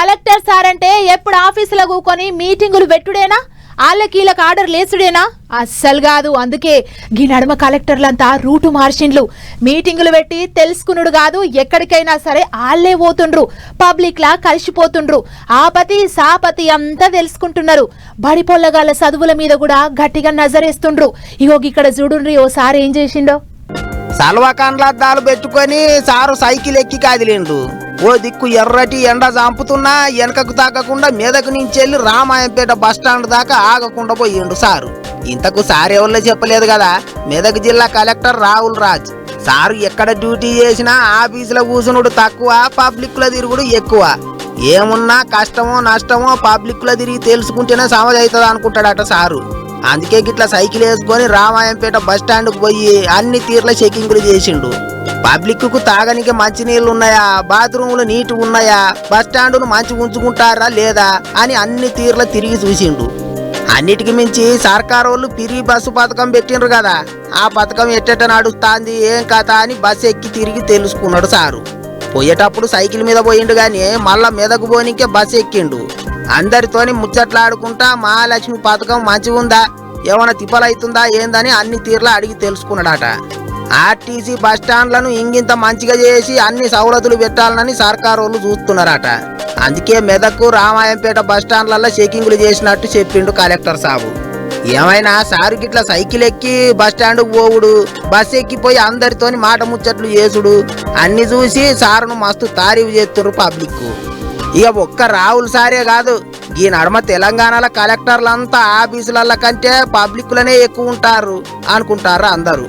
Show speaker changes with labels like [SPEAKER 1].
[SPEAKER 1] Collector sir అంటే ఎప్పుడు ఆఫీసులో కూకొని మీటింగులు పెట్టుడేనా ఆళ్ళకీళ్ళకి ఆర్డర్ లేసుడేనా? అస్సలు కాదు. అందుకే గీ నడుమ కలెక్టర్లంతా రూటు మార్చిండ్లు. మీటింగులు పెట్టి తెలుసుకునుడు కాదు, ఎక్కడికైనా సరే ఆళ్లే పోతుండ్రు, పబ్లిక్ లా కలిసిపోతుండ్రు, ఆపతి సాపతి అంతా తెలుసుకుంటున్నారు. బడి పొల్లగాళ్ళ చదువుల మీద కూడా గట్టిగా నజరేస్తుండ్రు. ఇగో ఇక్కడ చూడుండ్రి ఓసారి ఏం చేసిండో.
[SPEAKER 2] సల్వాకాండ్లద్దాలు పెట్టుకొని సారు సైకిల్ ఎక్కి కాదిలేండు. ఓ దిక్కు ఎర్రటి ఎండ చాంపుతున్నా వెనకకు తాకకుండా మీదకు నుంచెల్లి రామాయంపేట బస్టాండ్ దాకా ఆగకుండా పోయిండు సారు. ఇంతకు సారెవల్లో చెప్పలేదు కదా, మెదక్ జిల్లా కలెక్టర్ రాహుల్ రాజ్. సారు ఎక్కడ డ్యూటీ చేసినా ఆఫీసులో కూసునుడు తక్కువ, పబ్లిక్ లో తిరుగుడు ఎక్కువ. ఏమున్నా కష్టమో నష్టమో పబ్లిక్ లో తిరిగి తెలుసుకుంటేనే సమజ్ అవుతుంది అనుకుంటాడట సారు. అందుకే గిట్లా సైకిల్ వేసుకొని రామాయంపేట బస్టాండ్కు పోయి అన్ని తీర్ల చెకింగ్లు చేసిండు. పబ్లిక్ కు తాగనికి మంచినీళ్లు ఉన్నాయా, బాత్రూములు నీట్ ఉన్నాయా, బస్టాండును మంచి ఉంచుకుంటారా లేదా అని అన్ని తీర్ల తిరిగి చూసిండు. అన్నిటికి మించి సర్కారు వాళ్ళు పిరి బస్సు పథకం పెట్టిండ్రు కదా, ఆ పథకం ఎట్టెట్ట నడుస్తాంది ఏం కథ అని బస్సు ఎక్కి తిరిగి తెలుసుకున్నాడు సారు. పోయేటప్పుడు సైకిల్ మీద పోయిండు గాని మళ్ళా మెదకు పోనీకే బస్సు ఎక్కిండు. అందరితోని ముచ్చట్లాడుకుంటా మహాలక్ష్మి పథకం మంచిగా ఉందా, ఏమైనా తిప్పలైతుందా ఏందని అన్ని తీర్లా అడిగి తెలుసుకున్నాడట. ఆర్టీసీ బస్టాండ్లను ఇంగింత మంచిగా చేసి అన్ని సౌలతులు పెట్టాలని సర్కారు వాళ్ళు చూస్తున్నారట. అందుకే మెదకు రామాయంపేట బస్టాండ్లలో చెకింగ్లు చేసినట్టు చెప్పిండు కలెక్టర్ సాబు. ఏమైనా సారు గిట్లా సైకిల్ ఎక్కి బస్టాండ్కు పోవుడు, బస్ ఎక్కిపోయి అందరితోని మాట ముచ్చట్లు చేసుడు అన్ని చూసి సారును మస్తు తారీఫ్ చేస్తున్నారు పబ్లిక్. ఇక ఒక్క రాహుల్ సారే కాదు, ఈ నడుమ తెలంగాణలో కలెక్టర్లంతా ఆఫీసుల కంటే పబ్లిక్లనే ఎక్కువ ఉంటారు అనుకుంటారు అందరూ.